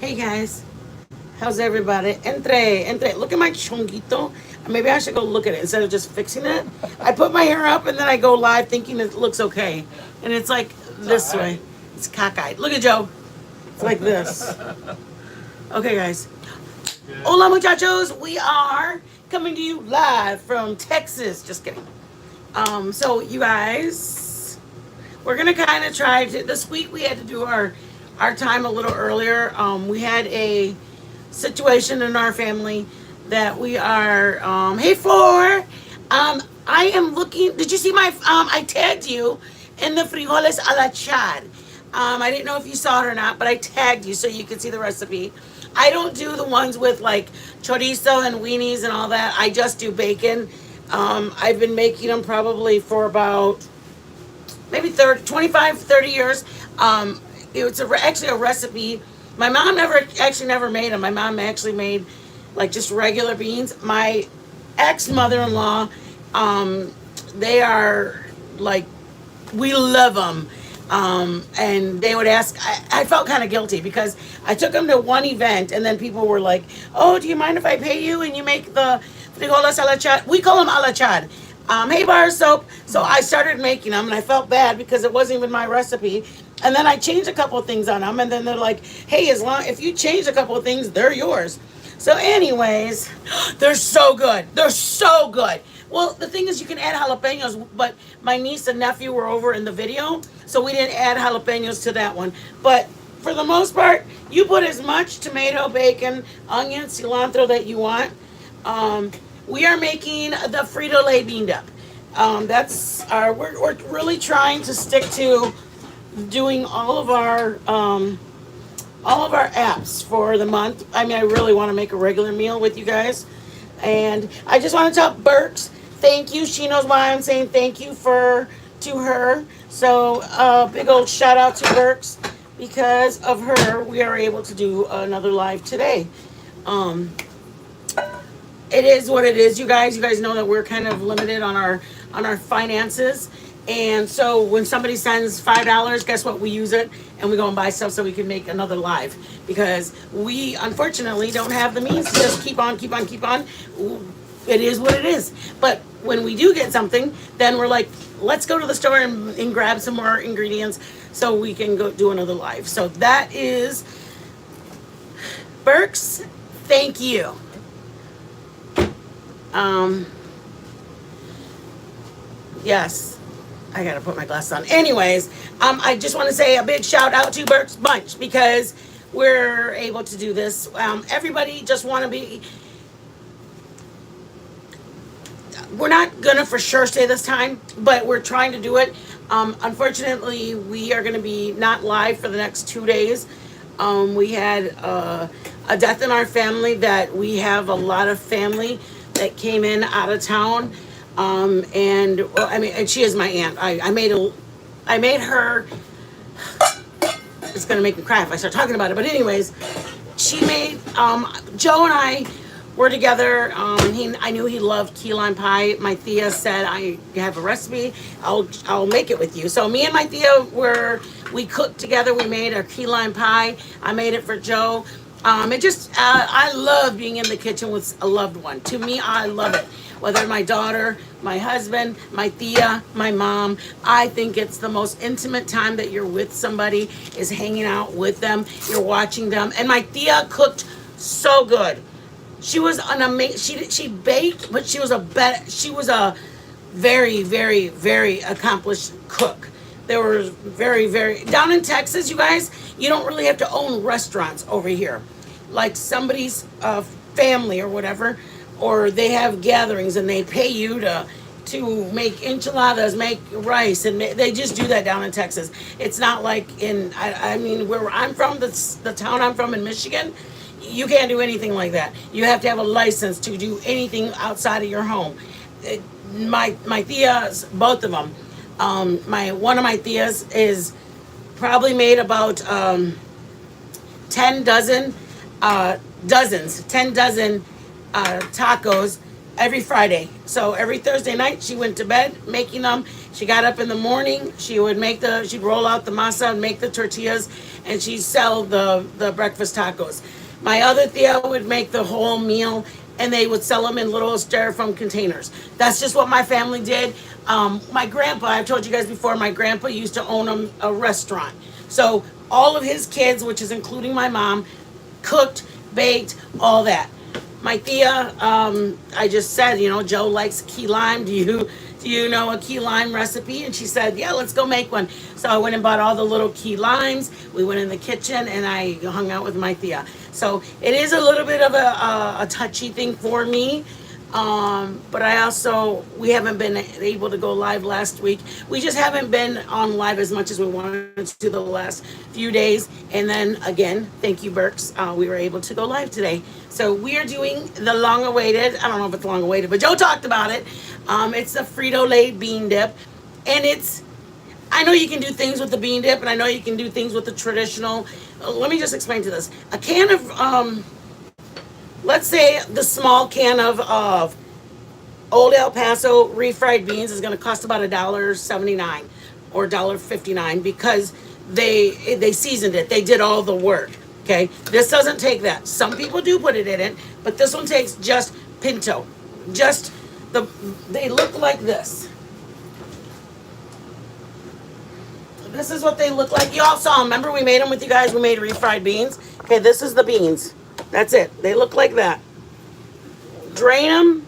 Hey guys, how's everybody? Entre. Look at my chonguito. Maybe I should go look at it instead of just fixing it. I put my hair up and then I go live thinking it looks okay. And it's like this way. It's cockeyed. Look at Joe. It's like this. Okay, guys. Hola, muchachos. We are coming to you live from Texas. Just kidding. So you guys, we're gonna kind of try to. This week we had to do our time a little earlier. We had a situation in our family that we are. Hey, Floor. I am looking. Did you see my? I tagged you in the frijoles a la chad. I didn't know if you saw it or not, but I tagged you so you could see the recipe. I don't do the ones with like chorizo and weenies and all that. I just do bacon. I've been making them probably for about maybe 30, 25, 30 years. It's actually a recipe. My mom never made them. My mom actually made like just regular beans. My ex mother-in-law, they are like, we love them. And they would ask, I felt kind of guilty because I took them to one event and then people were like, oh, do you mind if I pay you and you make the frijoles a la chad? We call them a la chad. Hey, bar soap. So I started making them and I felt bad because it wasn't even my recipe. And then I changed a couple of things on them and then they're like, hey, if you change a couple of things, they're yours. So anyways, they're so good. They're so good. Well, the thing is you can add jalapenos, but my niece and nephew were over in the video, so we didn't add jalapenos to that one. But for the most part, you put as much tomato, bacon, onion, cilantro that you want. We are making the Frito Lay Bean Dip. We're really trying to stick to doing all of our apps for the month. I mean, I really want to make a regular meal with you guys. And I just want to tell Burks, thank you. She knows why I'm saying thank you to her. So big old shout out to Burks. Because of her, we are able to do another live today. Um, it is what it is, you guys. You guys know that we're kind of limited on our finances. And so when somebody sends $5, guess what? We use it and we go and buy stuff so we can make another live because we unfortunately don't have the means to just keep on. It is what it is. But when we do get something, then we're like, let's go to the store and grab some more ingredients so we can go do another live. So that is Burks. Thank you. Yes. I gotta put my glasses on. Anyways, I just want to say a big shout out to Burke's Bunch because we're able to do this. Everybody just want to be. We're not gonna for sure stay this time, but we're trying to do it. Unfortunately, we are gonna be not live for the next 2 days. We had a death in our family that we have a lot of family that came in out of town. And well, I mean, and she is my aunt. I made her. It's gonna make me cry if I start talking about it. But anyways, she made Joe and I were together. I knew he loved key lime pie. My Thea said, "I have a recipe. I'll make it with you." So me and my Thea we cooked together. We made a key lime pie. I made it for Joe. I love being in the kitchen with a loved one. To me, I love it. Whether my daughter, my husband, my Thea, my mom, I think it's the most intimate time that you're with somebody is hanging out with them. You're watching them. And my Thea cooked so good. She was an amazing. She baked, but she was a very, very, very accomplished cook. There were very, very down in Texas, you guys. You don't really have to own restaurants over here, like somebody's family or whatever, or they have gatherings and they pay you to make enchiladas, make rice, and they just do that down in Texas. It's not like I mean, where I'm from, the town I'm from in Michigan, you can't do anything like that. You have to have a license to do anything outside of your home. My Theas, both of them, one of my Theas is probably made about 10 dozen tacos every Friday. So every Thursday night she went to bed making them. She got up in the morning. She'd roll out the masa and make the tortillas, and she'd sell the breakfast tacos. My other tia would make the whole meal, and they would sell them in little styrofoam containers. That's just what my family did. My grandpa, I've told you guys before, my grandpa used to own a restaurant. So all of his kids, which is including my mom, cooked, baked, all that. My tia, I just said, Joe likes key lime. Do you know a key lime recipe? And she said, yeah, let's go make one. So I went and bought all the little key limes. We went in the kitchen and I hung out with my tia. So it is a little bit of a touchy thing for me. But we haven't been able to go live last week. We just haven't been on live as much as we wanted to the last few days. And then again, thank you, Burks. We were able to go live today. So we are doing the long-awaited, I don't know if it's long-awaited, but Joe talked about it. It's the Frito Lay Bean Dip. And I know you can do things with the bean dip, and I know you can do things with the traditional. Let me just explain to this. A can of, let's say the small can of Old El Paso refried beans is going to cost about $1.79 or $1.59 because they seasoned it. They did all the work. Okay, this doesn't take that. Some people do put it in it, but this one takes just pinto. They look like this. This is what they look like. You all saw them. Remember we made them with you guys? We made refried beans. Okay, this is the beans. That's it. They look like that. Drain them.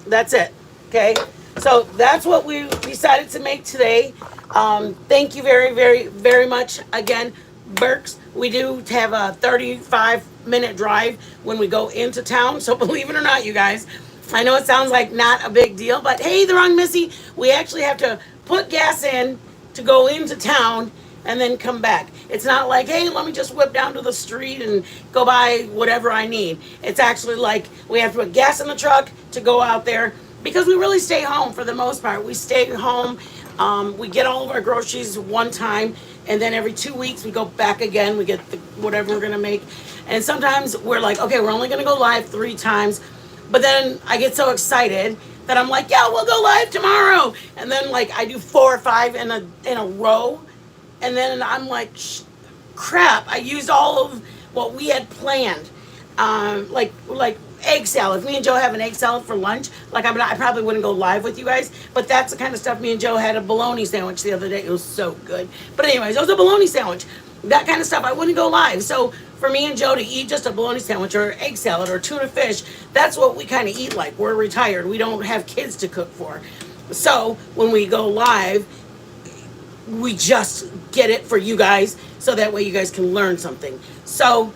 That's it. Okay, so that's what we decided to make today. Thank you very, very, very much again, Burks. We do have a 35-minute drive when we go into town. So believe it or not, you guys, I know it sounds like not a big deal, but hey, the wrong Missy, we actually have to put gas in to go into town and then come back. It's not like, hey, let me just whip down to the street and go buy whatever I need. It's actually like we have to put gas in the truck to go out there because we really stay home for the most part. We stay home. We get all of our groceries one time, and then every 2 weeks we go back again. We get whatever we're going to make. And sometimes we're like, okay, we're only going to go live 3 times. But then I get so excited that I'm like, yeah, we'll go live tomorrow. And then like I do 4 or 5 in a row. And then I'm like, crap, I used all of what we had planned. Like egg salad. If me and Joe have an egg salad for lunch, I probably wouldn't go live with you guys, but that's the kind of stuff. Me and Joe had a bologna sandwich the other day. It was so good. But anyways, it was a bologna sandwich. That kind of stuff, I wouldn't go live. So for me and Joe to eat just a bologna sandwich or egg salad or tuna fish, that's what we kind of eat like. We're retired. We don't have kids to cook for. So when we go live, we just get it for you guys so that way you guys can learn something. So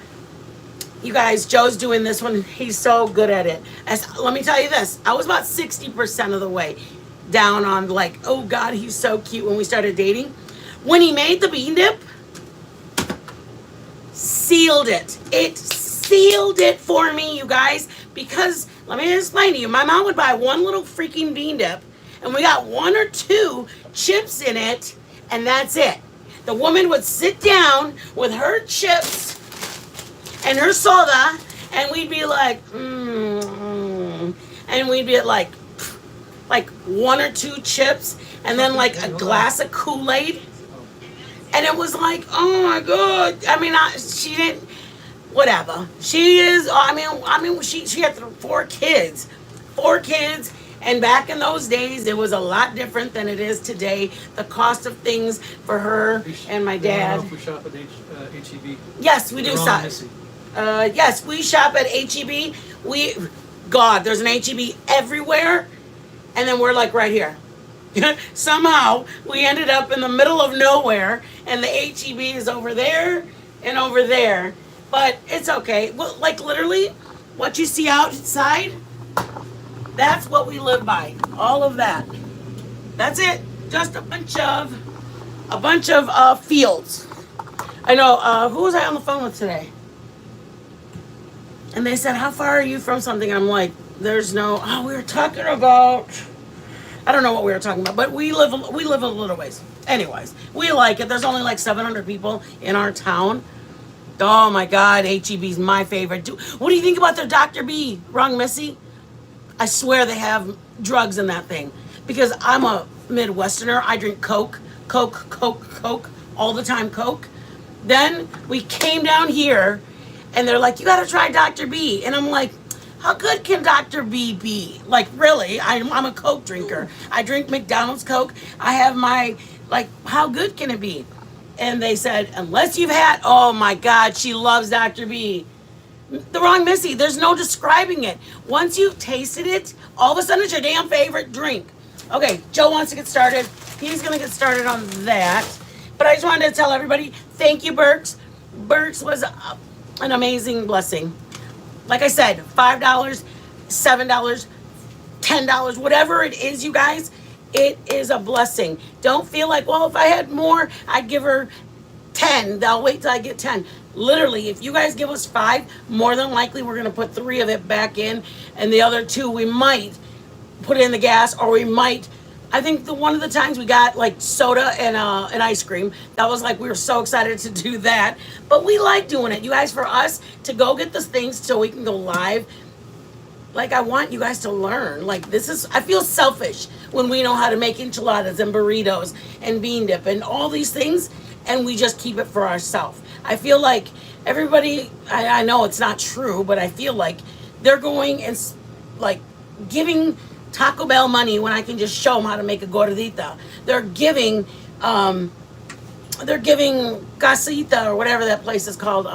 you guys, Joe's doing this one. He's so good at it. Let me tell you this. I was about 60% of the way down on like, oh God, he's so cute when we started dating. When he made the bean dip, sealed it. It sealed it for me, you guys, because let me explain to you. My mom would buy one little freaking bean dip, and we got 1 or 2 chips in it, and that's it. The woman would sit down with her chips and her soda, and we'd be like, and we'd be like 1 or 2 chips, and then like a glass of Kool-Aid, and it was like, oh my God. I mean, she didn't, whatever. She is, she had 4 kids, and back in those days, it was a lot different than it is today. The cost of things for her and my dad. We shop at HEB. Yes, we do shop. Yes, we shop at HEB. There's an HEB everywhere, and then we're like right here. Somehow we ended up in the middle of nowhere, and the HEB is over there and over there. But it's okay. Well, like literally, what you see outside, that's what we live by. All of that. That's it. Just a bunch of fields. I know. Who was I on the phone with today? And they said, how far are you from something? I'm like, there's no, we were talking about, I don't know what we were talking about, but we live a little ways. Anyways, we like it. There's only like 700 people in our town. Oh my God, HEB's my favorite. What do you think about their Dr. B? Wrong, Missy? I swear they have drugs in that thing. Because I'm a Midwesterner. I drink Coke, Coke, Coke, Coke, all the time Coke. Then we came down here and they're like, you gotta try Dr. B. And I'm like, how good can Dr. B be? Like, really? I'm a Coke drinker. I drink McDonald's Coke. I have my, like, how good can it be? And they said, unless you've had, oh my God, she loves Dr. B. The wrong Missy. There's no describing it. Once you've tasted it, all of a sudden it's your damn favorite drink. Okay, Joe wants to get started. He's gonna get started on that. But I just wanted to tell everybody, thank you, Burks. Burks was an amazing blessing. Like I said, $5, $7, $10, whatever it is, you guys, it is a blessing. Don't feel like, well, if I had more, I'd give her 10. I'll wait till I get 10. Literally, if you guys give us 5, more than likely we're gonna put 3 of it back in, and the other 2 we might put in the gas, or we might. I think one of the times we got like soda and ice cream. That was like, we were so excited to do that. But we like doing it. You guys, for us to go get the things so we can go live, like I want you guys to learn. Like this is, I feel selfish when we know how to make enchiladas and burritos and bean dip and all these things and we just keep it for ourselves. I feel like everybody, I know it's not true, but I feel like they're going and like giving Taco Bell money when I can just show them how to make a gordita. They're giving Casita or whatever that place is called,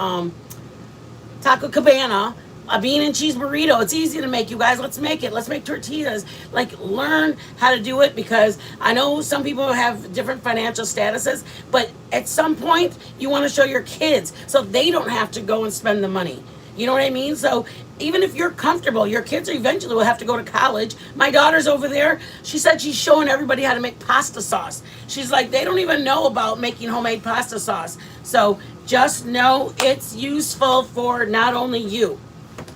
Taco Cabana, a bean and cheese burrito. It's easy to make, you guys. Let's make it. Let's make tortillas. Like, learn how to do it, because I know some people have different financial statuses, but at some point you want to show your kids so they don't have to go and spend the money. You know what I mean? So even if you're comfortable, your kids eventually will have to go to college. My daughter's over there. She said she's showing everybody how to make pasta sauce. She's like, they don't even know about making homemade pasta sauce. So just know it's useful for not only you.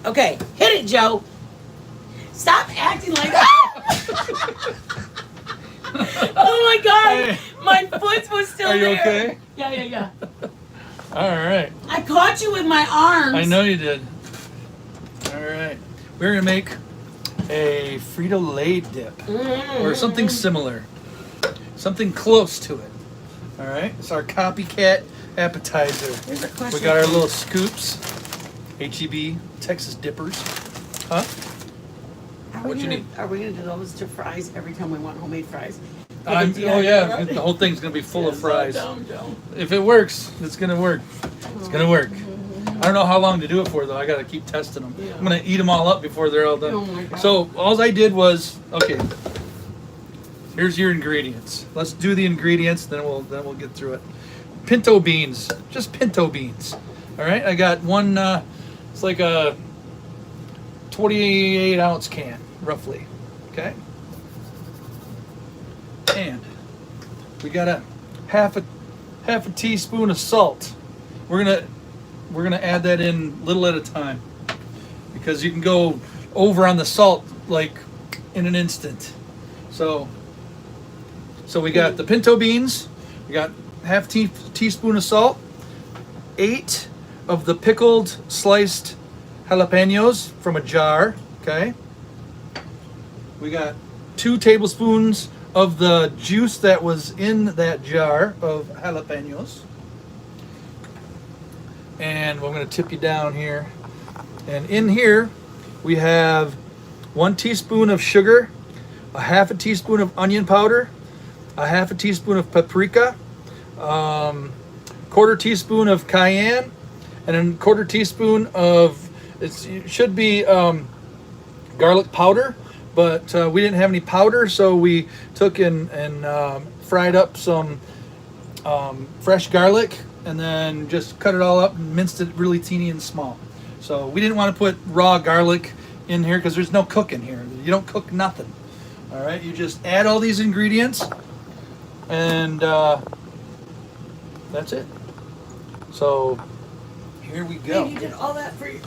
Okay, hit it, Joe. Stop acting like that. Oh my God, Hey. my foot was still Are you there. okay? Yeah. All right. I caught you with my arms. I know you did. All right. We're going to make a Frito Lay dip or something similar. Something close to it. All right. It's our copycat appetizer. Here's a question. We got our little scoops. HEB, Texas Dippers. Huh? What you need? Are we gonna do those to fries every time we want homemade fries? Oh yeah, the whole thing's going to be full of fries. If it works, it's going to work. It's going to work. I don't know how long to do it for, though. I got to keep testing them. Yeah. I'm going to eat them all up before they're all done. Oh my God. So all I did was, okay, here's your ingredients. Let's do the ingredients, then we'll get through it. Pinto beans, just pinto beans. All right, I got one, it's like a 28-ounce can, roughly. Okay. And we got a half a teaspoon of salt. We're gonna add that in little at a time, because you can go over on the salt like in an instant. So we got the pinto beans. We got half teaspoon of salt. 8 of the pickled sliced jalapenos from a jar. Okay. We got 2 tablespoons of the juice that was in that jar of jalapenos. And I'm going to tip you down here. And in here, we have 1 teaspoon of sugar, a half a teaspoon of onion powder, a half a teaspoon of paprika, quarter teaspoon of cayenne, and a quarter teaspoon of, it should be garlic powder. But we didn't have any powder, so we took and fried up some fresh garlic, and then just cut it all up and minced it really teeny and small. So we didn't want to put raw garlic in here because there's no cooking here. You don't cook nothing. All right, you just add all these ingredients, and that's it. So here we go. Hey, you did all that for you.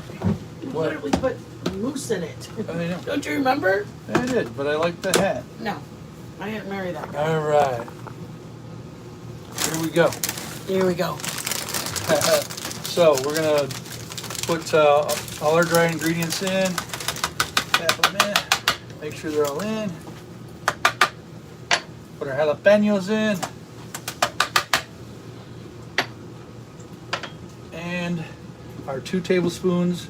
You What? literally put moose in it. I know. Don't you remember? I did, but I like the hat. No, I didn't marry that guy. All right. Here we go. Here we go. So we're gonna put all our dry ingredients in. Tap them in. Make sure they're all in. Put our jalapenos in. And our 2 tablespoons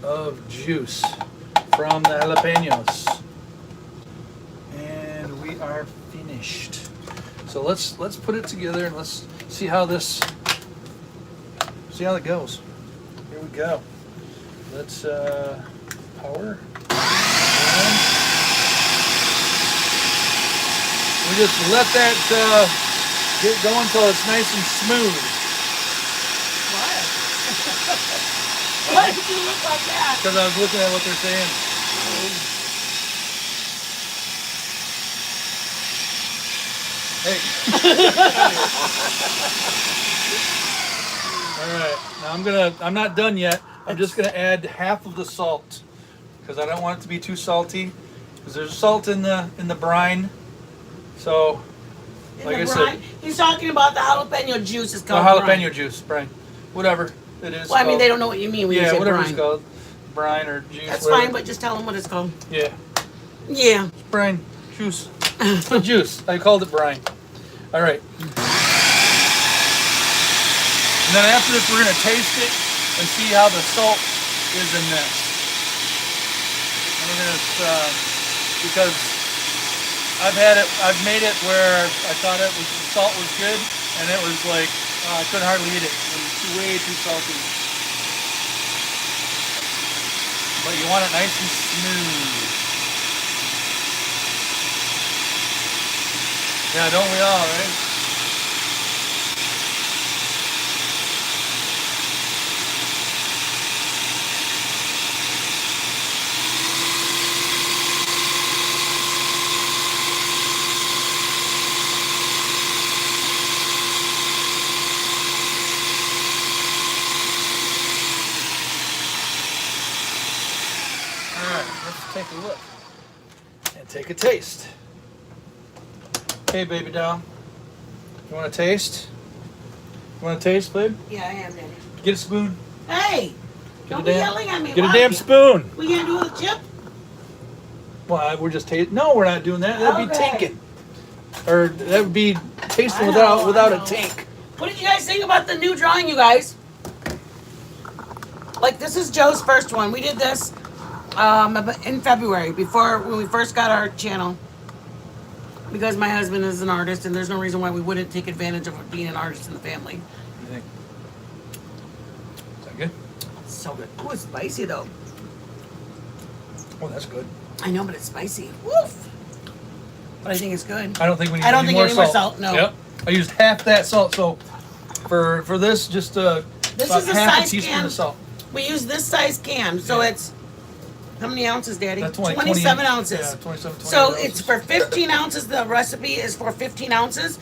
of juice from the jalapenos. And we are finished. So let's put it together and let's see how it goes. Here we go. Let's power. And we just let that get going until it's nice and smooth. What? Why did you look like that? Because I was looking at what they're saying. Hey. All right. Now I'm not done yet. I'm just gonna add half of the salt because I don't want it to be too salty. Because there's salt in the brine. So, like I said, he's talking about the jalapeno juice. Is the called jalapeno brine. juice, brine, whatever it is. Well, I mean, they don't know what you mean when you say whatever brine. it's called, brine or juice. That's whatever. fine, but just tell them what it's called. Yeah, Yeah. brine, juice. It's the juice. I called it brine. All right. And then after this, we're gonna taste it and see how the salt is in this. And we're gonna, because I've made it where I thought the salt was good, and it was like, I couldn't hardly eat it. It was way too salty. But you want it nice and smooth. Yeah, don't we all, right? Take a look and take a taste. Hey, baby doll. You want to taste? You want to taste, babe? Yeah, I am, Daddy. Get a spoon. Hey! Don't be yelling at me. Get a Why? damn spoon. We can't do it with chip? Well, we're just tasting. No, we're not doing that. That'd be Okay. tinking. Or that would be tasting I know, without I a know. tink. What did you guys think about the new drawing, you guys? Like, this is Joe's first one. We did this in February, when we first got our channel. Because my husband is an artist, and there's no reason why we wouldn't take advantage of being an artist in the family. You think? Is that good? So good. Oh, it's spicy, though. Oh, that's good. I know, but it's spicy. Woof! But I think it's good. I don't think we need I don't any think more any more salt. salt, no. Yep. I used half that salt, so for this, just This about is the half a size teaspoon can. of salt. We use this size can, so Yeah. it's... How many ounces, Daddy? That's 27 ounces. Yeah, 27, 28 So ounces. it's for 15 ounces. The recipe is for 15 ounces.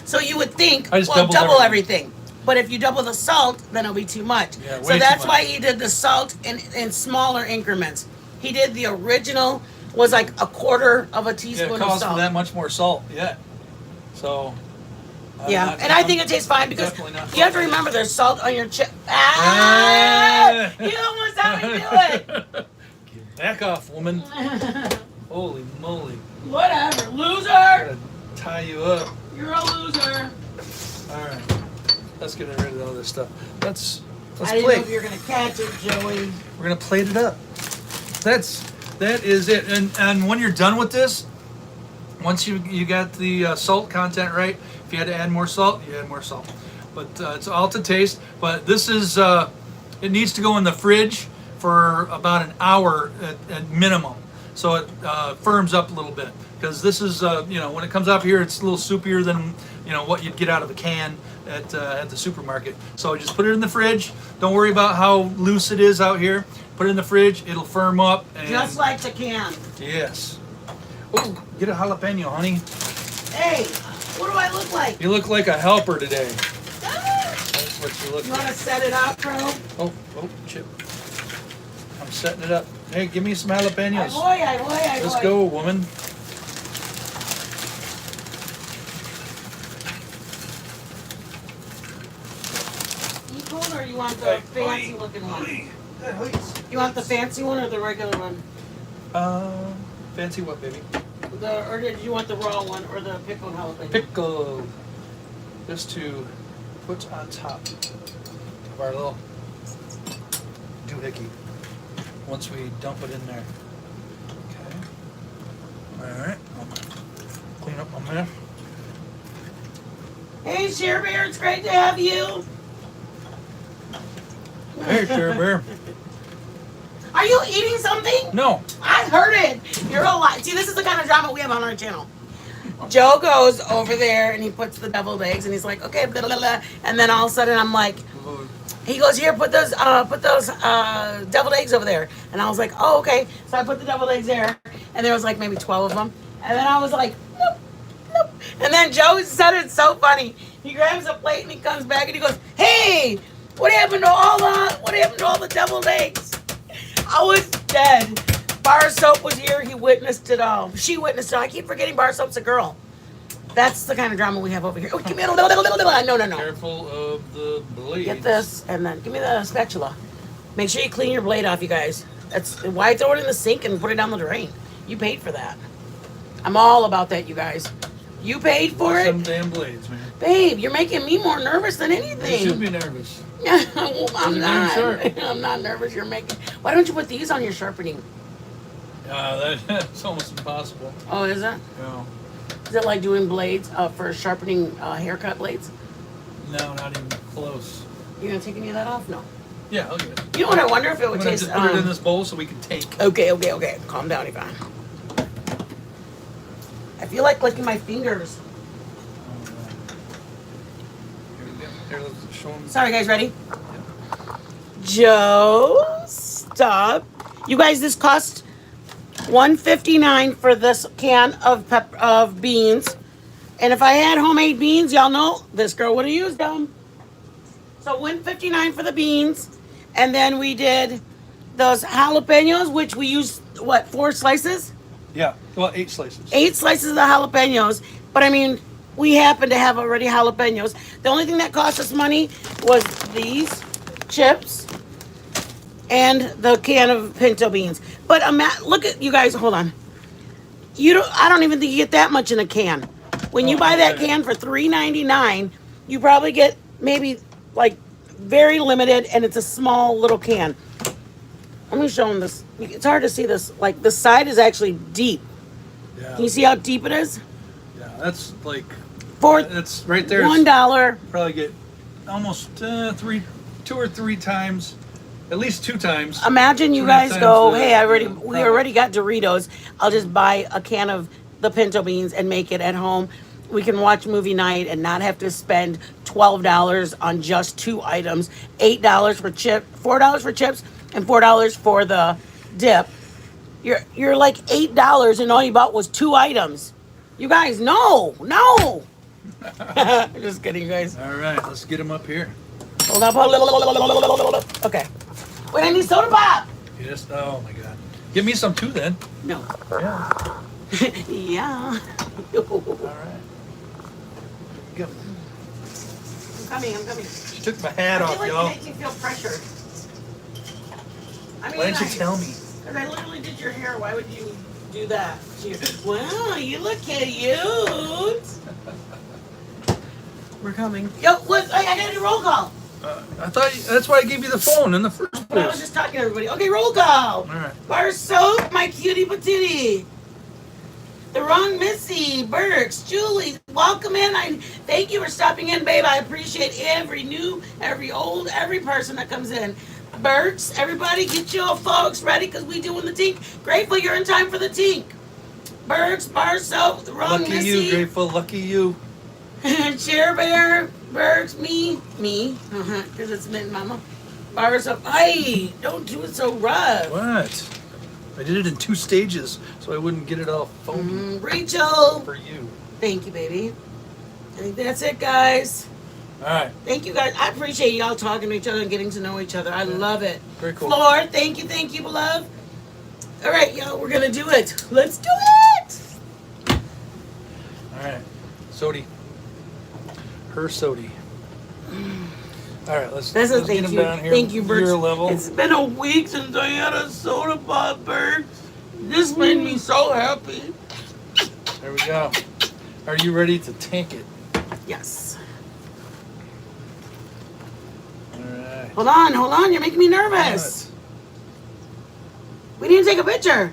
So you would think, I just well, doubled double everything. everything. But if you double the salt, then it'll be too much. Yeah, way so too that's much. why he did the salt in smaller increments. He did the original was like a quarter of a Yeah, teaspoon it of calls for salt. that much more salt. Yeah. So. Yeah, and I think it tastes fine because Definitely not you have to salty. remember there's salt on your chip. Ah! You almost had me do it. Back off, woman. Holy moly. Whatever, loser. Gotta tie you up. You're a loser. All right. Let's get rid of all this stuff. Let's I didn't know plate. if you were gonna catch it, Joey. We're gonna plate it up. That is it. And when you're done with this, once you got the salt content right, if you had to add more salt, you add more salt. But it's all to taste. But this is it needs to go in the fridge for about an hour at minimum, so it firms up a little bit. Because this is when it comes up here, it's a little soupier than what you'd get out of a can at the supermarket. So just put it in the fridge. Don't worry about how loose it is out here. Put it in the fridge. It'll firm up. And Just like the can. yes. Oh, get a jalapeno, honey. Hey, what do I look like? You look like a helper today. Ah! That's what you look You like. want to set it up, bro? Oh, chip. I'm setting it up. Hey, give me some jalapenos. Ay, boy. Let's go, woman. Equal, or you want the fancy looking one? You want the fancy one or the regular one? Fancy what, baby? Or did you want the raw one or the pickled jalapeno? Pickle. Just to put on top of our little doohickey once we dump it in there. Okay. All right. I'll clean up my mess. Hey, Share Bear, it's great to have you. Hey, Share Bear. Are you eating something? No. I heard it. You're a lot. See, this is the kind of drama we have on our channel. Joe goes over there and he puts the deviled eggs and he's like, okay, blah, blah, blah. And then all of a sudden I'm like, he goes, here, put those deviled eggs over there. And I was like, oh, okay. So I put the deviled eggs there and there was like maybe 12 of them. And then I was like, nope, nope. And then Joe said it's so funny. He grabs a plate and he comes back and he goes, hey, what happened to all the deviled eggs? I was dead. Bar Soap was here. He witnessed it all. She witnessed it all. I keep forgetting Bar Soap's a girl. That's the kind of drama we have over here. Oh, give me a little. No. Careful of the blades. Get this, and then give me the spatula. Make sure you clean your blade off, you guys. That's why throw it in the sink and put it down the drain. You paid for that. I'm all about that, you guys. You paid for it. Some damn blades, man. Babe, you're making me more nervous than anything. You should be nervous. I'm not. I'm not nervous. You're making. Why don't you put these on your sharpening? That's almost impossible. Oh, is it? No. Is it like doing blades for sharpening haircut blades? No, not even close. You gonna take any of that off? No. Yeah, I'll get it. You know what? I wonder if it I'm would gonna taste. just put it in this bowl so we can take. Okay. Calm down, Yvonne. I feel like licking my fingers. Here we go. Here, let's show them. Sorry, guys. Ready? Joe, stop. You guys, this cost $1.59 for this can of beans. And if I had homemade beans, y'all know this girl would have used them. So $1.59 for the beans. And then we did those jalapenos, which we used, what, 4 slices? Yeah, well, 8 slices. 8 slices of the jalapenos. But I mean, we happen to have already jalapenos. The only thing that cost us money was these chips and the can of pinto beans. But look at you guys. Hold on. I don't even think you get that much in a can. When you buy that can for $3.99, you probably get maybe like very limited, and it's a small little can. Let me show them this. It's hard to see this. Like the side is actually deep. Yeah. Can you see how deep it is? Yeah, that's like That's right there. $1. Probably get almost 2 or 3 times, at least 2 times. Imagine you 2.5 guys times go, the- hey, the we already got Doritos. I'll just buy a can of the pinto beans and make it at home. We can watch movie night and not have to spend $12 on just 2 items. $8 for $4 for chips, and $4 for the dip. You're like $8, and all you bought was 2 items. You guys, no. Just kidding, you guys. All right, let's get them up here. Hold up. Okay. Wait, I need soda pop. Yes. Oh my God. Give me some too, then. No. Yeah. Yeah. All right. Go. I'm coming. She took my hat I off, feel like y'all. it makes you feel pressured. I mean, Why didn't you tell me? Because I literally did your hair. Why would you do that? Wow, you look cute. We're coming. Yo, what? I gotta do roll call. I thought that's why I gave you the phone in the first But I was place. just talking to everybody. Okay, roll call. All right. Bar Soap, my cutie patootie. The Wrong Missy, Burks, Julie, welcome in. I thank you for stopping in, babe. I appreciate every new, every old, every person that comes in. Burks, everybody, get your folks ready because we doing the tink. Grateful you're in time for the tink. Burks, Bar Soap, The Wrong Lucky Missy. you, grateful, lucky you. Share Bear, Burks, me, because it's Mint Mama. Bar Soap, hey, don't do it so rough. What? I did it in 2 stages so I wouldn't get it all foamy Rachel, for you. thank you, baby. I think that's it, guys. All right. Thank you, guys. I appreciate y'all talking to each other and getting to know each other. I love it. Very cool. Floor, thank you, beloved. All right, y'all, we're going to do it. Let's do it. All right. Sodi. Her sodi. All right, let's get Thank them you. down here. Thank you, Bert. Your level. It's been a week since I had a soda pop, Bert. This made me so happy. There we go. Are you ready to tank it? Yes. All right. Hold on. You're making me nervous. We need to take a picture.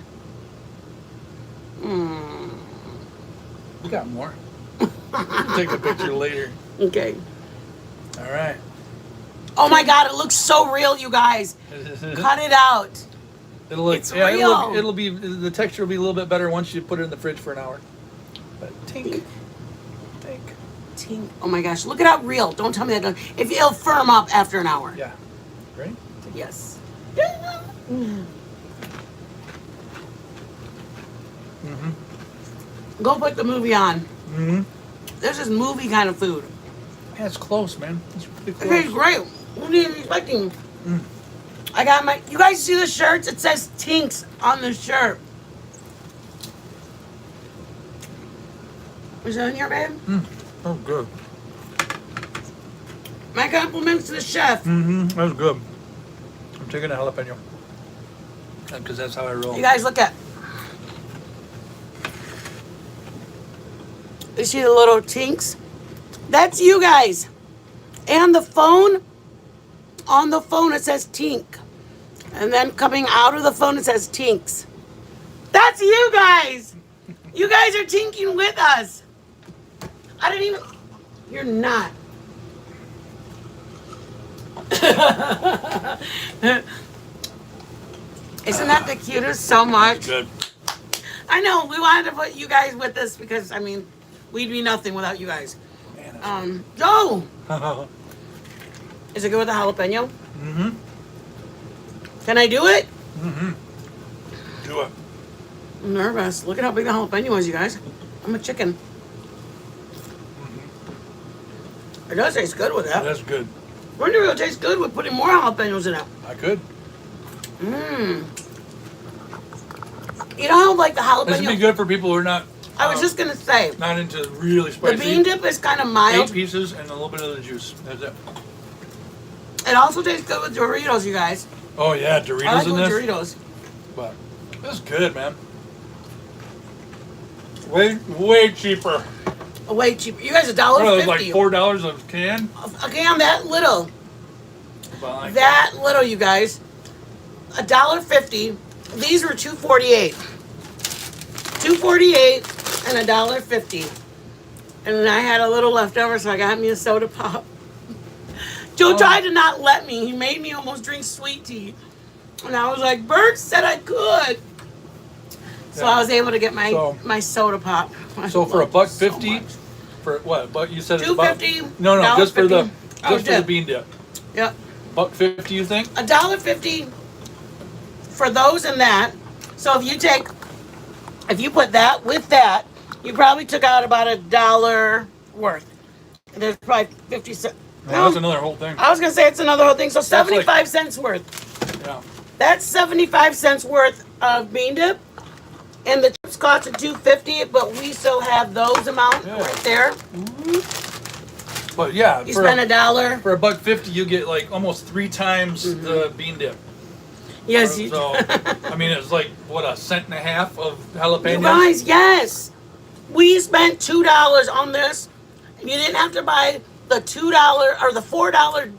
We got more. We'll take a picture later. Okay. All right. Oh my God, it looks so real, you guys. Cut it out. It'll look. It's Yeah, real. it'll be. The texture will be a little bit better once you put it in the fridge for an hour. But tink. Tink. Oh my gosh, look at how real. Don't tell me that. If it'll firm up after an hour. Yeah. Right. Yes. Mm-hmm. Go put the movie on. Mm-hmm. This is movie kind of food. Yeah, it's close, man. It's pretty close. Okay, great. What are you expecting? I got my. You guys see the shirts? It says Tinks on the shirt. Is that in here, babe? Oh, good. My compliments to the chef. Mm-hmm. That was good. I'm taking a jalapeno. Because that's how I roll. You guys look at. You see the little Tinks? That's you guys. And the phone. On the phone it says Tink. And then coming out of the phone it says Tinks. That's you guys. You guys are tinking with us. I didn't even. You're not. Isn't that the cutest so much? Good. I know. We wanted to put you guys with us because, I mean, we'd be nothing without you guys. Man, Joe! Is it good with the jalapeno? Mm-hmm. Can I do it? Mm-hmm. Do it. I'm nervous. Look at how big the jalapeno is, you guys. I'm a chicken. It does taste good with that. That's good. Wonder if it'll taste good with putting more jalapenos in it. I could. You know how like the jalapeno. This would be good for people who are not. I was just gonna say Not into really spicy. the bean dip is kind of mild. 8 pieces and a little bit of the juice. That's it. It also tastes good with Doritos, you guys. Oh yeah, Doritos I like it in with this. Doritos. But this is good, man. Way cheaper. Way cheaper. You guys What are those, like $1.50. $4 a can? Okay, on that little. But like That little, you guys. $1.50. These were $2.48. $2.48 and $1.50. And then I had a little left over, so I got me a soda pop. Joe tried to not let me. He made me almost drink sweet tea. And I was like, Bert said I could. So Yeah. I was able to get my, So- my soda pop. So for $1.50, $1.50, for what? But you said it's $2.50. about. No, just for the $1.50. just for the bean dip. Yep. $1.50, you think? $1.50 for those and that. So if you put that with that, you probably took out about $1 worth. There's probably 50 cents. Yeah, that's another whole thing. I was gonna say it's another whole thing. So like- 75 cents worth. Yeah. That's 75 cents worth of bean dip. And the chips cost $2.50, but we still have those amounts Yeah. right there. But yeah, You for spend $1. for $1.50, you get like almost 3 times the bean dip. Yes, you So I mean, it's like what, $1.50 of jalapenos. You guys, yes. We spent $2 on this. You didn't have to buy the $2 or the $4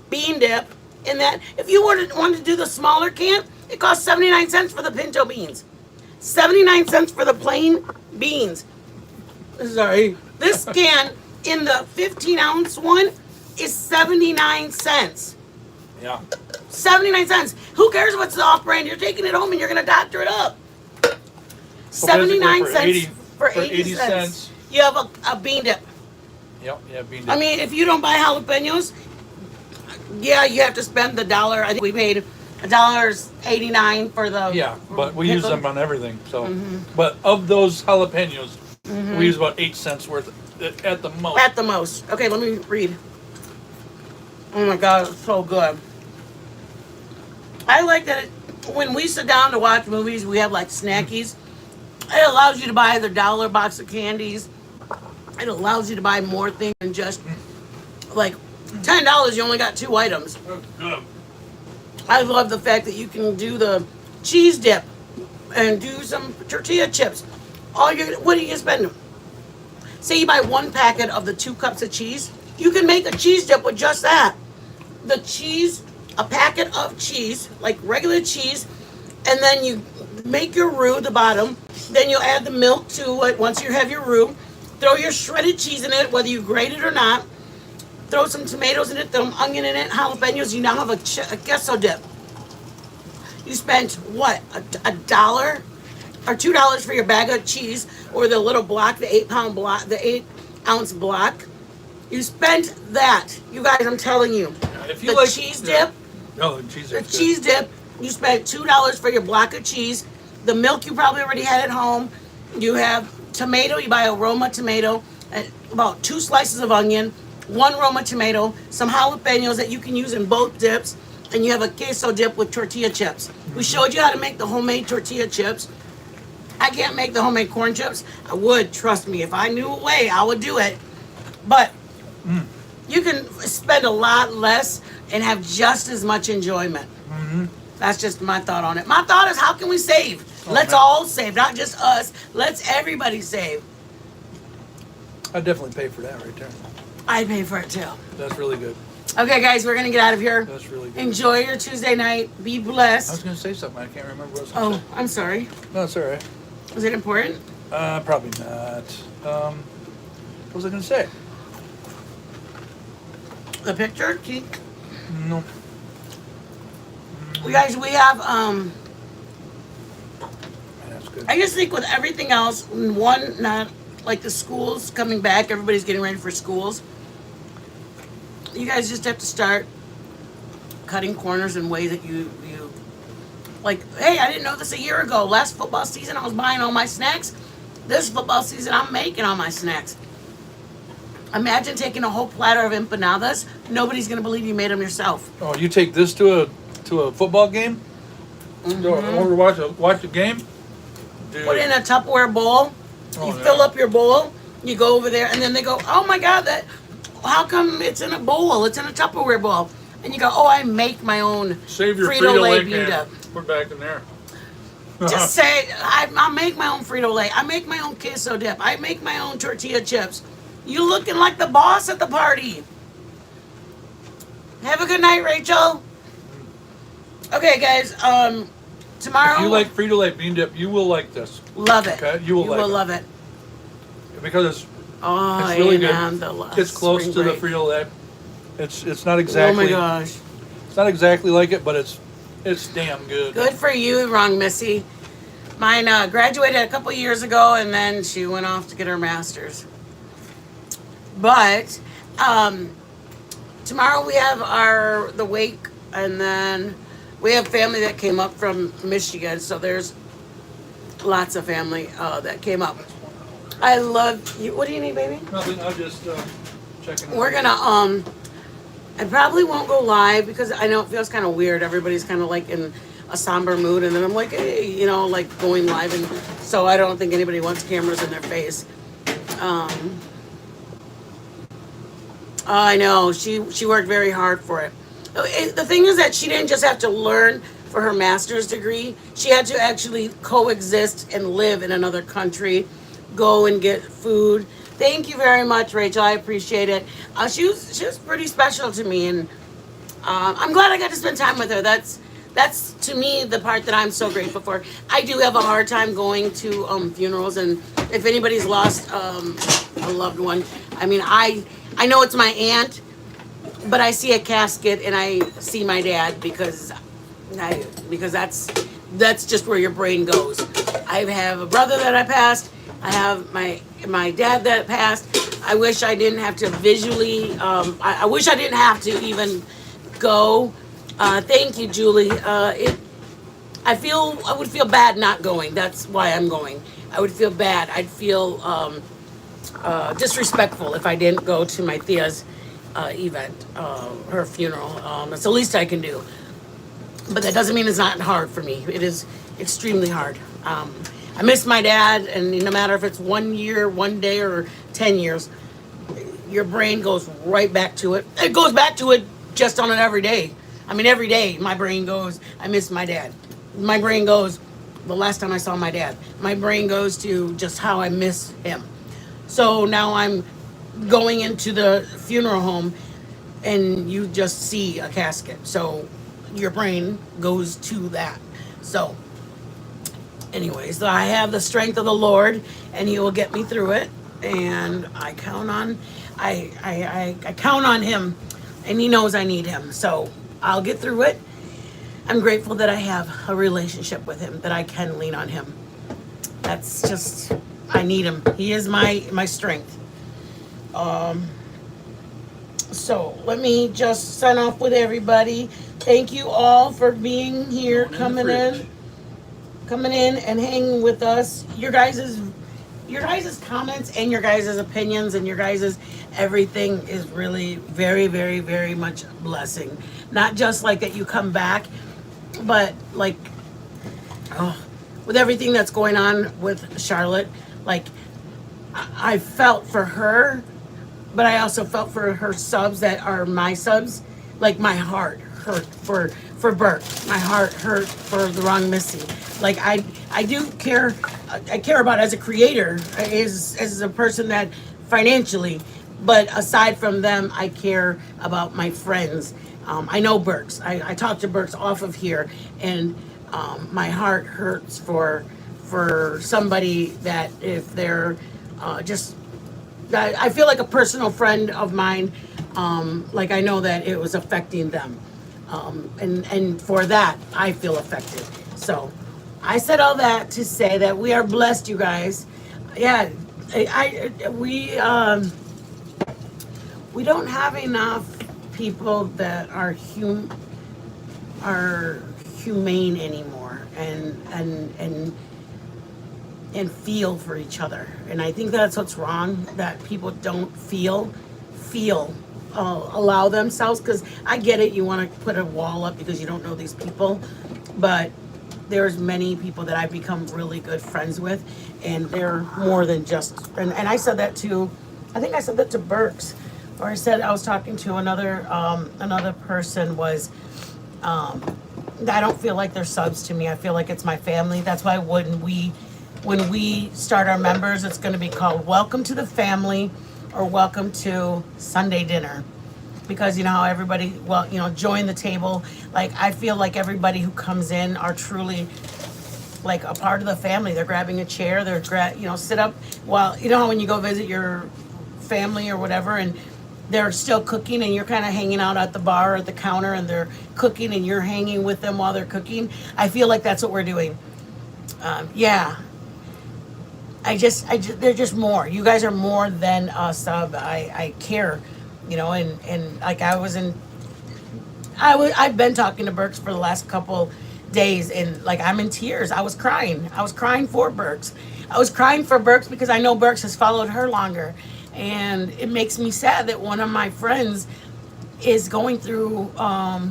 bean dip. In that, if you wanted to do the smaller can, it costs 79 cents for the pinto beans. 79 cents for the plain beans. Sorry. This can in the 15-ounce one is 79 cents. Yeah. 79 cents. Who cares what's the off-brand? You're taking it home and you're going to doctor it up. So basically 79 for cents 80 for for 80 80 cents. cents. You have a bean dip. Yep. Yeah, bean dip. I mean, if you don't buy jalapenos, yeah, you have to spend the $1. I think we paid $1.89 for the. Yeah, but we use pickle. them on everything. So, but of those jalapenos, we use about 8 cents worth at the most. At the most. Okay, let me read. Oh my God, it's so good. I like that when we sit down to watch movies, we have like snackies. It allows you to buy the $1 box of candies. It allows you to buy more things than just like $10. You only got 2 items. That's good. I love the fact that you can do the cheese dip and do some tortilla chips. What do you spend? Say you buy 1 packet of the 2 cups of cheese. You can make a cheese dip with just that. The cheese, a packet of cheese, like regular cheese, and then you make your roux, the bottom. Then you add the milk to it once you have your roux. Throw your shredded cheese in it, whether you grate it or not. Throw some tomatoes in it, throw some onion in it, jalapenos. You now have a queso dip. You spent what, $1 or $2 for your bag of cheese or the little block, the 8-pound block, the 8-ounce block. You spent that. You guys, I'm telling you. If you the like cheese dip. No, the cheese The dip. cheese dip. You spent $2 for your block of cheese. The milk you probably already had at home. You have tomato. You buy a Roma tomato, and about 2 slices of onion, 1 Roma tomato, some jalapenos that you can use in both dips, and you have a queso dip with tortilla chips. We showed you how to make the homemade tortilla chips. I can't make the homemade corn chips. I would, trust me. If I knew a way, I would do it. But you can spend a lot less and have just as much enjoyment. That's just my thought on it. My thought is, how can we save? Let's all save, not just us. Let's everybody save. I'd definitely pay for that right there. I pay for it too. That's really good. Okay, guys, we're gonna get out of here. That's really good. Enjoy your Tuesday night. Be I was blessed. going to say something. I can't remember what I was going to Oh, I'm sorry. say. No, it's all right. Was it important? Probably not. What was I going to say? The picture? Keith? No. You guys, we have That's good. I just think with everything else, one, not like the schools coming back, everybody's getting ready for schools. You guys just have to start cutting corners in ways that you like, hey, I didn't know this a year ago. Last football season, I was buying all my snacks. This football season, I'm making all my snacks. Imagine taking a whole platter of empanadas. Nobody's going to believe you made them yourself. Oh, you take this to a football game? Or watch a game? Dude. Put it in a Tupperware bowl. You fill up your bowl. You go over there, and then they go, oh my God, how come it's in a bowl? It's in a Tupperware bowl. And you go, oh, I make my own Save your Frito Lay Bean Bean Dip. Dip. Put back in there. Just say, I make my own Frito Lay. I make my own queso dip. I make my own tortilla chips. You looking like the boss at the party. Have a good night, Rachel. Okay, guys. Tomorrow. If you like Frito Lay Bean Dip, you will like this. Love it. Okay, you will love it. Because Oh, it's really and good. It's close to the Frito Lay. It's not Oh exactly. my gosh. It's not exactly like it, but it's damn good. Good for you, wrong Missy. Mine graduated a couple years ago, and then she went off to get her master's. But tomorrow we have the wake, and then we have family that came up from Michigan. So there's lots of family that came up. I love you. What do you need, baby? Nothing. I'm just checking. We're gonna I probably won't go live because I know it feels kind of weird. Everybody's kind of like in a somber mood, and then I'm like, hey, like going live, and so I don't think anybody wants cameras in their face. I know she worked very hard for it. The thing is that she didn't just have to learn for her master's degree. She had to actually coexist and live in another country, go and get food. Thank you very much, Rachel. I appreciate it. She was pretty special to me, and I'm glad I got to spend time with her. That's to me the part that I'm so grateful for. I do have a hard time going to funerals, and if anybody's lost a loved one, I mean, I know it's my aunt, but I see a casket and I see my dad because that's just where your brain goes. I have a brother that I passed. I have my dad that passed. I wish I didn't have to visually. I wish I didn't have to even go. Thank you, Julie. I would feel bad not going. That's why I'm going. I would feel bad. I'd feel disrespectful if I didn't go to my Thea's event, her funeral. That's the least I can do. But that doesn't mean it's not hard for me. It is extremely hard. I miss my dad, and no matter if it's 1 year, 1 day, or 10 years, your brain goes right back to it. It goes back to it just on it every day. I mean, every day my brain goes, I miss my dad. My brain goes, the last time I saw my dad. My brain goes to just how I miss him. So now I'm going into the funeral home and you just see a casket. So your brain goes to that. So anyways, I have the strength of the Lord and he will get me through it. And I count on I count on him and he knows I need him. So I'll get through it. I'm grateful that I have a relationship with him, that I can lean on him. That's just, I need him. He is my strength. So let me just sign off with everybody. Thank you all for being here, coming in and hanging with us. Your guys' comments and your guys' opinions and your guys' everything is really very, very, very much a blessing. Not just like that you come back, but like, with everything that's going on with Charlotte, like I felt for her, but I also felt for her subs that are my subs. Like my heart hurt for Burke. My heart hurt for the wrong Missy. Like I do care. I care about as a creator, as a person that financially, but aside from them, I care about my friends. I know Burks. I talked to Burks off of here, and my heart hurts for somebody that if they're just, I feel like a personal friend of mine. Like I know that it was affecting them, and for that I feel affected. So I said all that to say that we are blessed, you guys. Yeah, we don't have enough people that are humane anymore and feel for each other. And I think that's what's wrong, that people don't feel allow themselves, because I get it, you want to put a wall up because you don't know these people, but there's many people that I've become really good friends with, and they're more than just, and I said that to, I think I said that to Burks, or I said I was talking to another person was, I don't feel like they're subs to me. I feel like it's my family. That's why when we start our members, it's going to be called Welcome to the Family or Welcome to Sunday Dinner. Because you know how everybody, join the table. Like I feel like everybody who comes in are truly like a part of the family. They're grabbing a chair, sit up while, you know how when you go visit your family or whatever and they're still cooking and you're kind of hanging out at the bar or at the counter and they're cooking and you're hanging with them while they're cooking. I feel like that's what we're doing. Yeah. They're just more. You guys are more than a sub. I care, and like I've been talking to Burks for the last couple days and like I'm in tears. I was crying for Burks. I was crying for Burks because I know Burks has followed her longer. And it makes me sad that one of my friends is going through, I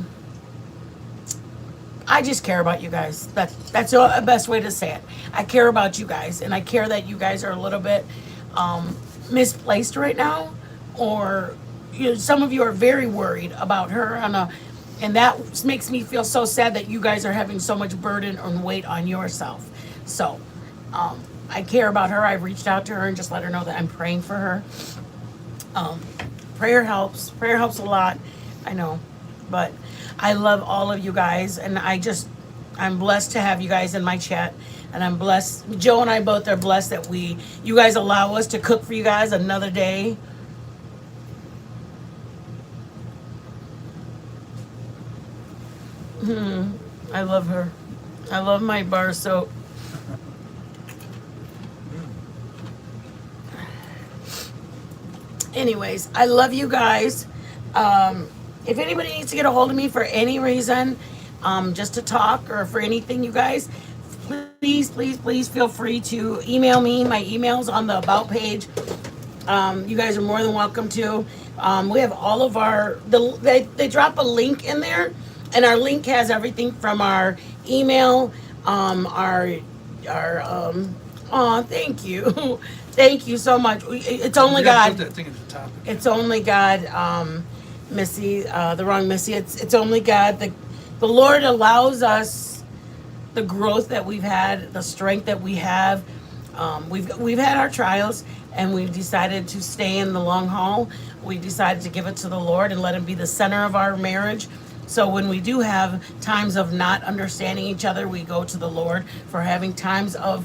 just care about you guys. That's the best way to say it. I care about you guys, and I care that you guys are a little bit misplaced right now, or some of you are very worried about her and that makes me feel so sad that you guys are having so much burden and weight on yourself. So, I care about her. I've reached out to her and just let her know that I'm praying for her. Prayer helps. Prayer helps a lot. I know. But I love all of you guys. And I'm blessed to have you guys in my chat. And I'm blessed. Joe and I both are blessed that you guys allow us to cook for you guys another day. I love her. I love my bar soap. Anyways, I love you guys. If anybody needs to get a hold of me for any reason, just to talk or for anything, you guys, please feel free to email me. My email's on the About page. You guys are more than welcome to. We have all of they drop a link in there, and our link has everything from our email, thank you. Thank you so much. It's only God. Put that thing at the top. It's only God, Missy, the wrong Missy. It's only God. The Lord allows us the growth that we've had, the strength that we have. We've had our trials, and we've decided to stay in the long haul. We decided to give it to the Lord and let Him be the center of our marriage. So when we do have times of not understanding each other, we go to the Lord. For having times of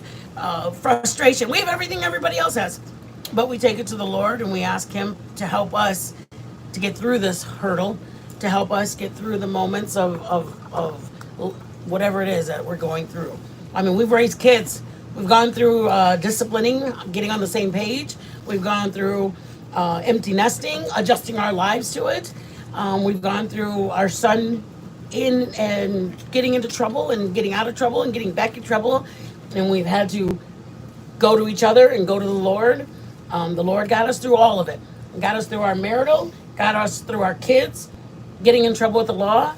frustration, we have everything everybody else has, but we take it to the Lord and we ask Him to help us to get through this hurdle, to help us get through the moments of whatever it is that we're going through. I mean, we've raised kids. We've gone through disciplining, getting on the same page. We've gone through empty nesting, adjusting our lives to it. We've gone through our son in and getting into trouble and getting out of trouble and getting back in trouble. And we've had to go to each other and go to the Lord. The Lord got us through all of it. Got us through our marital, got us through our kids, getting in trouble with the law,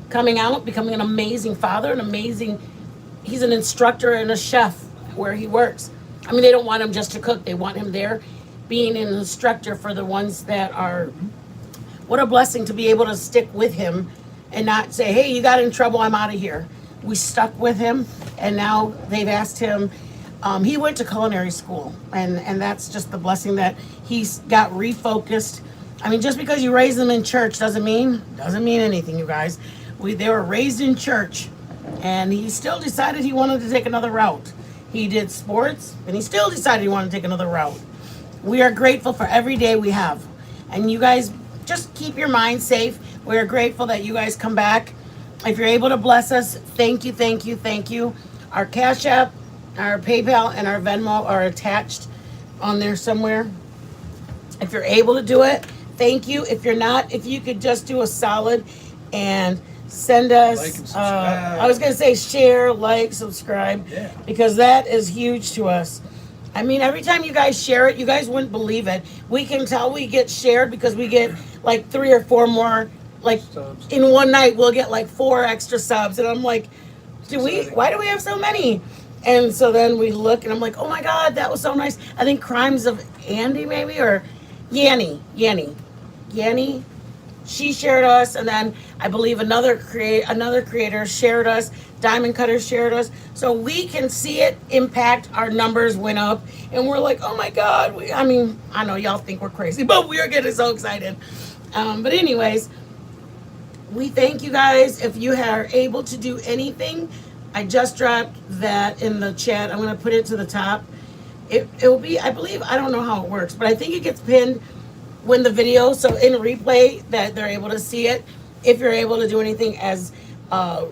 coming out, becoming an amazing father, he's an instructor and a chef where he works. I mean, they don't want him just to cook. They want him there being an instructor for the ones that are, what a blessing to be able to stick with him and not say, hey, you got in trouble, I'm out of here. We stuck with him, and now they've asked him, he went to culinary school, and that's just the blessing that he's got refocused. I mean, just because you raise them in church doesn't mean anything, you guys. They were raised in church, and he still decided he wanted to take another route. He did sports, and he still decided he wanted to take another route. We are grateful for every day we have. And you guys, just keep your mind safe. We are grateful that you guys come back. If you're able to bless us, thank you, thank you, thank you. Our Cash App, our PayPal, and our Venmo are attached on there somewhere. If you're able to do it, thank you. If you're not, if you could just do a solid and send us, Like and subscribe. I was going to say share, like, subscribe, Yeah. because that is huge to us. I mean, every time you guys share it, you guys wouldn't believe it. We can tell we get shared because we get like 3 or 4 more, like Subs. in one night we'll get like 4 extra subs. And I'm like, Exciting. why do we have so many? And so then we look and I'm like, oh my God, that was so nice. I think Crimes of Andy maybe, or Yanni. She shared us, and then I believe another creator shared us. Diamond Cutter shared us, so we can see it impact. Our numbers went up, and we're like, oh my God. I mean, I know y'all think we're crazy, but we are getting so excited. But anyways, we thank you guys. If you are able to do anything, I just dropped that in the chat. I'm gonna put it to the top. It will be, I believe, I don't know how it works, but I think it gets pinned when the video, so in replay, that they're able to see it. If you're able to do anything as a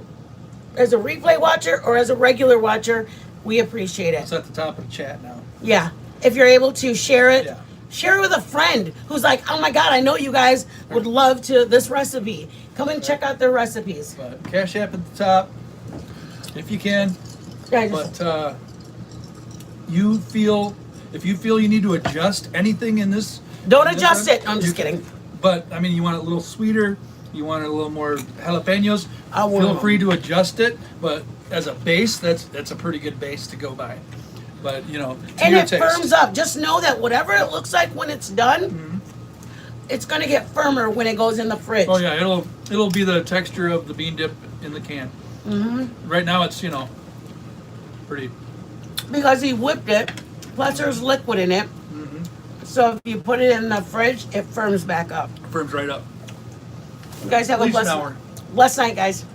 replay watcher or as a regular watcher, we appreciate It's it. at the top of the chat now. Yeah, if you're able to share it, Yeah. share it with a friend who's like, oh my God, I know you guys would love to this recipe. Come and check out their recipes. But Cash App at the top, if you can. Yeah, just- But if you feel you need to adjust anything in this, Don't in this adjust one, it. I'm just kidding. But I mean, you want it a little sweeter, you want it a little more jalapenos. I will. Feel free to adjust it. But as a base, that's a pretty good base to go by. But to And your it taste. firms up. Just know that whatever it looks like when it's done, it's gonna get firmer when it goes in the fridge. Oh yeah, it'll be the texture of the bean dip in the can. Right now it's pretty. Because he whipped it, plus there's liquid in it. So if you put it in the fridge, it firms back up. Firms right up. You guys have At a least an blessed, hour. blessed night, guys.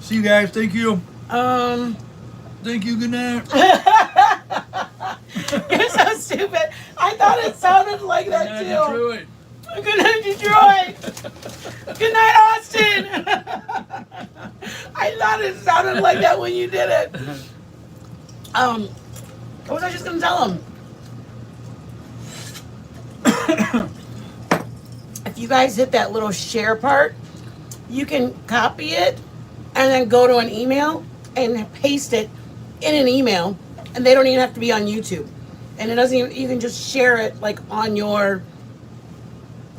See you guys. Thank you. Thank you. Good night. You're so stupid. I thought it sounded like Good that night, too. Detroit. Good night, Detroit. Good night, Austin. I thought it sounded like that when you did it. What was I just gonna tell him? If you guys hit that little share part, you can copy it and then go to an email and paste it in an email, and they don't even have to be on YouTube. And it doesn't even, you can just share it like on your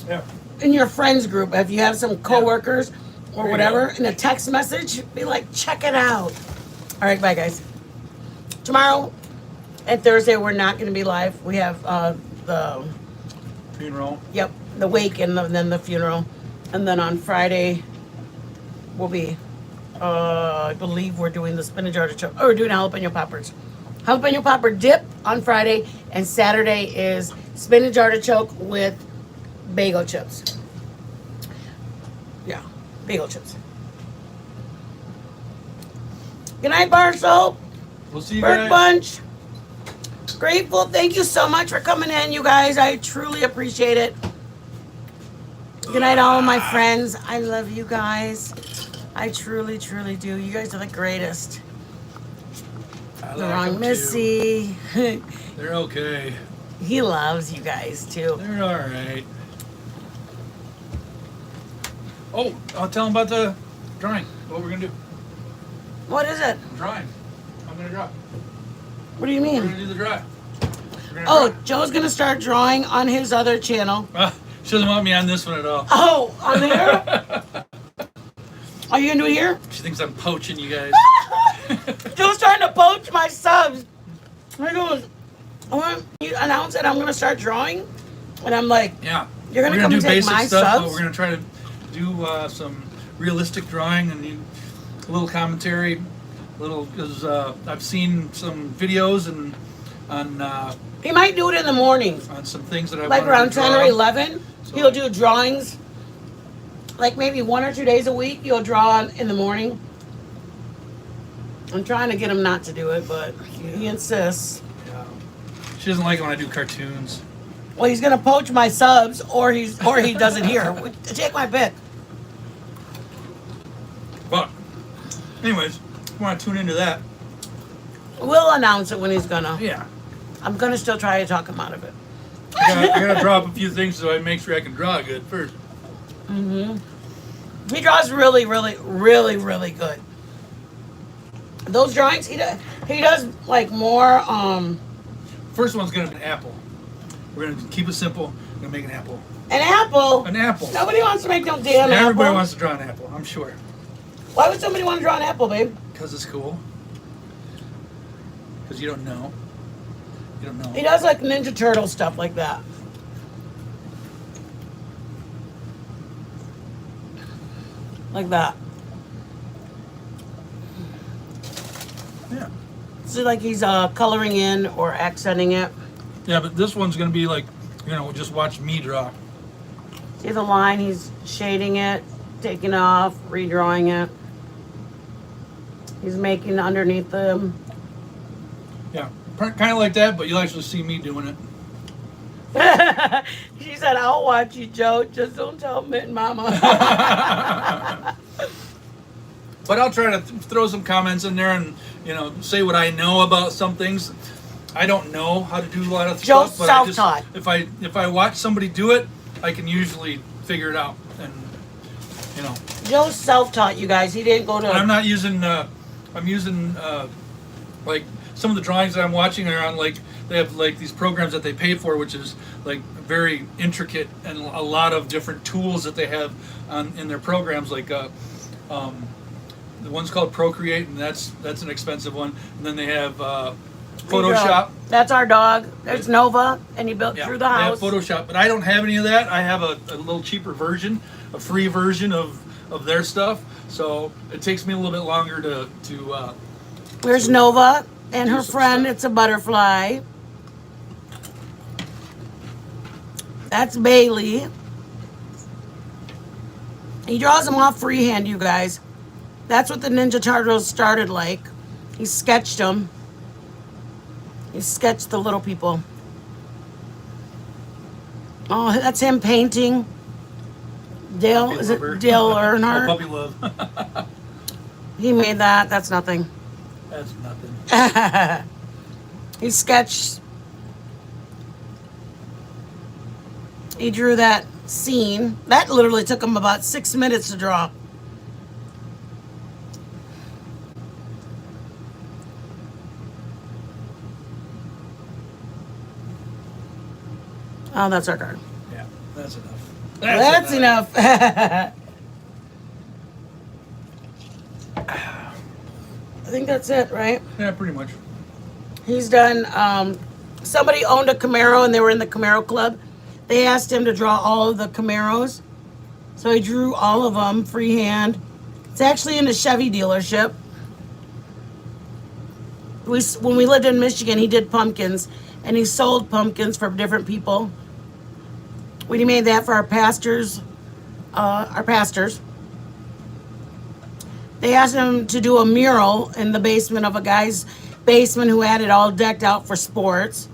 Yeah. in your friends group. If you have some coworkers or There you whatever, go. in a text message, be like, check it out. All right, bye guys. Tomorrow and Thursday we're not going to be live. We have the Funeral. the wake and then the funeral, and then on Friday we'll be I believe we're doing the spinach artichoke. Oh, we're doing jalapeno poppers. Jalapeno popper dip on Friday, and Saturday is spinach artichoke with bagel chips. Yeah, bagel chips. Good night, bar soap. We'll see you Bird guys. Bunch. Grateful. Thank you so much for coming in, you guys. I truly appreciate it. Good night, all of my friends. I love you guys. I truly, truly do. You guys are the greatest. I The like wrong 'em too. Missy. They're okay. He loves you guys too. They're all right. Oh, I'll tell them about the drawing. What we're gonna do? What is it? Drawing. I'm gonna draw. What do you We're gonna mean? do the draw. We're gonna Oh, draw. Joe's gonna start drawing on his other channel. She doesn't want me on this one at all. Oh, on there? Are you gonna do it here? She thinks I'm poaching you guys. Joe's trying to poach my subs. I goes, you announce that I'm gonna start drawing, and I'm like, Yeah. You're gonna We're come do and take basic my stuff, subs? but we're gonna try to do some realistic drawing and a little commentary, because I've seen some videos and he might do it in the morning, on some things that I like wanted around to 10 or draw. 11. So- He'll do drawings, like maybe 1 or 2 days a week. He'll draw in the morning. I'm trying to get him not to do it, but he insists. Yeah. She doesn't like it when I do cartoons. Well, he's gonna poach my subs, or he does it here. Take my pick. But, anyways, I want to tune into that. We'll announce it when he's gonna. Yeah. I'm gonna still try to talk him out of it. I gotta draw up a few things so I make sure I can draw good first. He draws really, really, really, really good. Those drawings, he does like more. First one's gonna be an apple. We're gonna keep it simple. We're gonna make an apple. An apple. An apple. Nobody wants to make no damn Everybody apple. wants to draw an apple, I'm sure. Why would somebody want to draw an apple, babe? Because it's cool. Because you don't know. You don't know. He does like Ninja Turtle stuff like that. Like that. Yeah. So like he's coloring in or accenting it. Yeah, but this one's gonna be like, just watch me draw. See the line? He's shading it, taking off, redrawing it. He's making underneath them. Yeah, kind of like that, but you'll actually see me doing it. She said, "I'll watch you, Joe. Just don't tell Mitt and Mama." But I'll try to throw some comments in there and say what I know about some things. I don't know how to do a lot of Joe's stuff, but I just, self-taught. if I watch somebody do it, I can usually figure it out. And Joe's self-taught, you guys. He didn't go to. I'm not using. I'm using like some of the drawings that I'm watching are on they have like these programs that they pay for, which is like very intricate and a lot of different tools that they have in their programs. Like the one's called Procreate, and that's an expensive one. And then they have Photoshop. That's our dog. There's Nova, and he built through the they house. have Photoshop, but I don't have any of that. I have a little cheaper version, a free version of their stuff. So it takes me a little bit longer to Where's Nova and do her some friend? stuff. It's a butterfly. That's Bailey. He draws them all freehand, you guys. That's what the Ninja Turtles started like. He sketched them. He sketched the little people. Oh, that's him painting. Dale, Puppy is it lover. Dale Oh, Earnhardt? puppy love. He made that. That's nothing. That's nothing. He sketched. He drew that scene. That literally took him about 6 minutes to draw. Oh, that's our card. Yeah, that's enough. That's enough. I think that's it, right? Yeah, pretty much. He's done, somebody owned a Camaro and they were in the Camaro club. They asked him to draw all of the Camaros. So he drew all of them freehand. It's actually in a Chevy dealership. When we lived in Michigan, he did pumpkins, and he sold pumpkins for different people. We made that for our pastors. They asked him to do a mural in the basement of a guy's basement who had it all decked out for sports.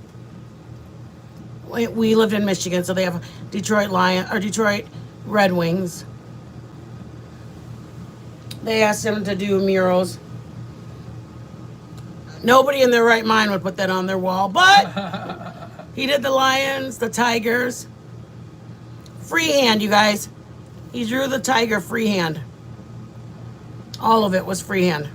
We lived in Michigan, so they have Detroit Red Wings. They asked him to do murals. Nobody in their right mind would put that on their wall, but he did the lions, the tigers. Freehand, you guys. He drew the tiger freehand. All of it was freehand.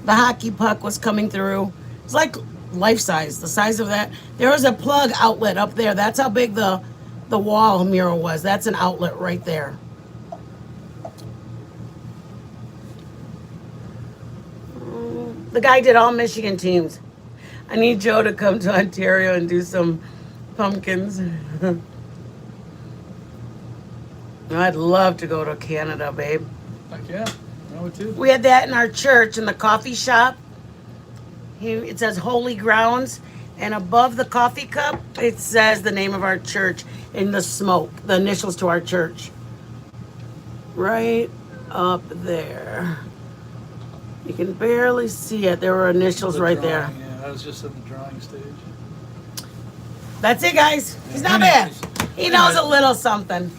The hockey puck was coming through. It's like life size, the size of that. There was a plug outlet up there. That's how big the wall mural was. That's an outlet right there. The guy did all Michigan teams. I need Joe to come to Ontario and do some pumpkins. I'd love to go to Canada, babe. Heck yeah, I would too. We had that in our church in the coffee shop. It says Holy Grounds, and above the coffee cup, it says the name of our church in the smoke, the initials to our church. Right up there. You can barely see it. There were initials right there. Yeah, that was just in the drawing stage. That's it, guys. He's not bad. He knows a little something.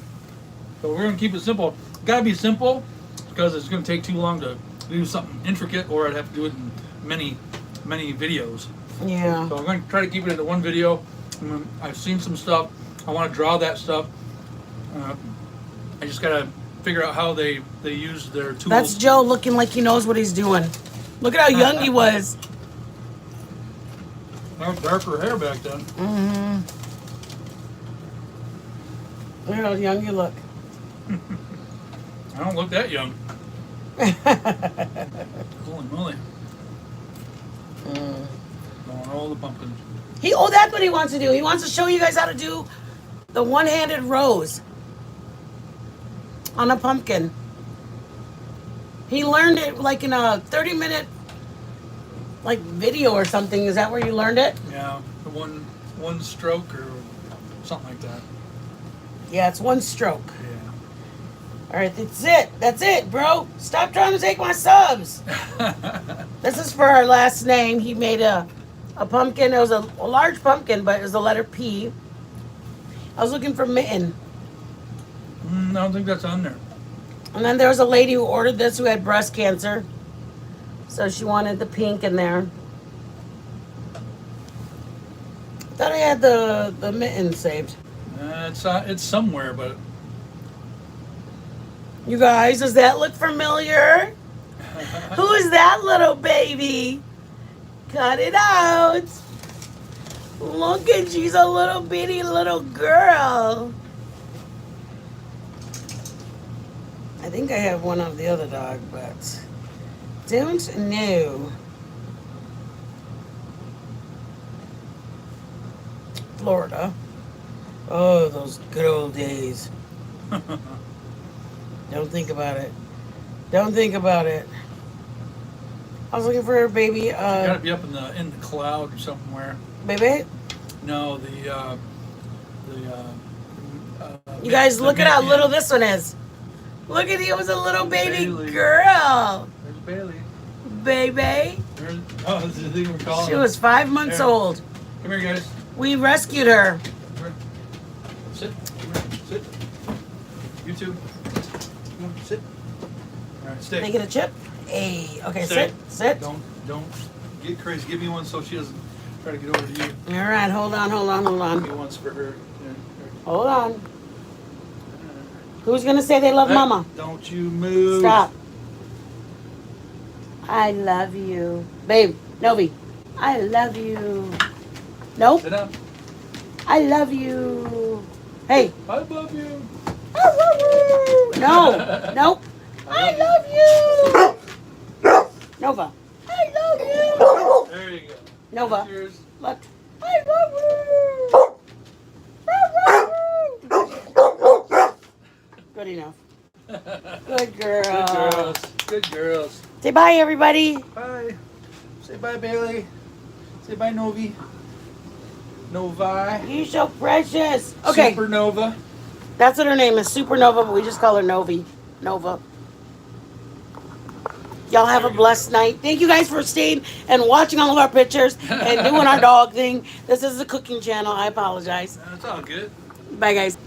So we're gonna keep it simple. Gotta be simple because it's gonna take too long to do something intricate, or I'd have to do it in many videos. Yeah. So I'm gonna try to keep it into one video. I've seen some stuff. I want to draw that stuff. I just gotta figure out how they use their tools. That's Joe looking like he knows what he's doing. Look at how young he was. I had darker hair back then. Mm-hmm. Look at how young you look. I don't look that young. Holy moly. Going all the pumpkins. That's what he wants to do. He wants to show you guys how to do the one-handed rose on a pumpkin. He learned it like in a 30-minute like video or something. Is that where you learned it? Yeah, the one stroke or something like that. Yeah, it's one stroke. Yeah. All right, that's it, bro. Stop trying to take my subs. This is for our last name. He made a pumpkin. It was a large pumpkin, but it was the letter P. I was looking for mitten. I don't think that's on there. And then there was a lady who ordered this who had breast cancer. So she wanted the pink in there. Thought I had the mitten saved. It's somewhere, but You guys, does that look familiar? Who is that little baby? Cut it out. Look at, she's a little bitty little girl. I think I have one of the other dog, but don't know. Florida. Oh, those good old days. Don't think about it. Don't think about it. I was looking for a baby. gotta be up in the cloud or somewhere. Baby? No, You guys, look at how little this one is. Look at, it was a little baby Bailey. girl. There's Bailey. Baby. This is the thing we're calling She her. was 5 months There. old. Come here, guys. We rescued her. Come here. Sit. Come here. Sit. You too. Come on, sit. All right, stay. Can I get a chip? Hey, okay, Stay. sit. Don't get crazy. Give me one so she doesn't try to get over to you. All right, hold on. Give me one's for her. Hold on. Who's gonna say they love mama? Don't you move. Stop. I love you. Babe, Novi, I love you. Nope. Sit down. I love you. Hey. I love you. No. Nope. I love you. Nova. I love you. There you go. Nova. Cheers. Look. I Good enough. Good girl. Good girls. Good girls. Say bye, everybody. Bye. Say bye, Bailey. Say bye, Novi. Novi. You're so precious. Okay, Supernova. that's what her name is, Supernova, but we just call her Novi. Nova. Y'all have a blessed night. Thank you guys for staying and watching all of our pictures and doing our dog thing. This is the cooking channel. I apologize. That's all good. Bye, guys.